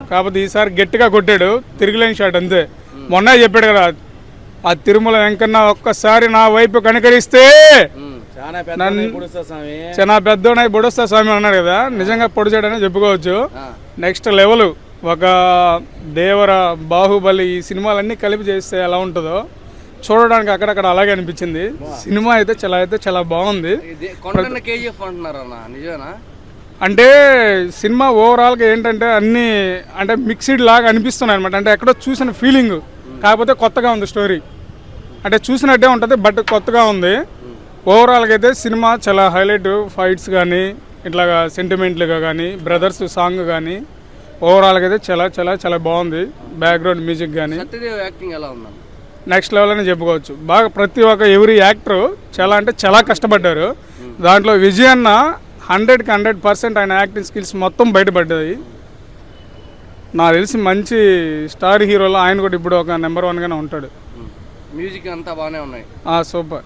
కాకపోతే ఈసారి గట్టిగా కొట్టాడు, తిరిగిలేని షాట్ అంతే. మొన్న చెప్పాడు కదా, ఆ తిరుమల వెంకన్న ఒక్కసారి నా వైపు కనికరిస్తే చాలా పెద్దోడై బుడొస్తా స్వామి అన్నాడు కదా, నిజంగా పొడిచాడని చెప్పుకోవచ్చు. నెక్స్ట్ లెవెల్ ఒక దేవర, బాహుబలి ఈ సినిమాలన్నీ కలిపి చేస్తే ఎలా ఉంటుందో చూడడానికి అక్కడక్కడ అలాగే అనిపించింది. సినిమా అయితే చాలా బాగుంది. అంటే సినిమా ఓవరాల్గా ఏంటంటే అన్నీ అంటే మిక్స్డ్ లాగా అనిపిస్తున్నాయి అనమాట. అంటే ఎక్కడో చూసిన ఫీలింగ్, కాకపోతే కొత్తగా ఉంది స్టోరీ. అంటే చూసినట్టే ఉంటుంది బట్ కొత్తగా ఉంది. ఓవరాల్గా అయితే సినిమా చాలా హైలైట్. ఫైట్స్ కానీ ఇట్లాగా సెంటిమెంట్లుగా కానీ బ్రదర్స్ సాంగ్ కానీ ఓవరాల్గా అయితే చాలా బాగుంది. బ్యాక్గ్రౌండ్ మ్యూజిక్ కానీ నెక్స్ట్ లెవెల్ అని చెప్పుకోవచ్చు. బాగా ప్రతి ఒక్క ఎవరి యాక్టర్ చాలా కష్టపడ్డారు. దాంట్లో విజయన్న 100కి 100% ఆయన యాక్టింగ్ స్కిల్స్ మొత్తం బయటపడ్డాయి. నాకు తెలిసి మంచి స్టార్ హీరోలో ఆయన కూడా ఇప్పుడు ఒక నెంబర్ 1గానే ఉంటాడు. మ్యూజిక్ అంతా బాగానే ఉన్నాయి. సూపర్.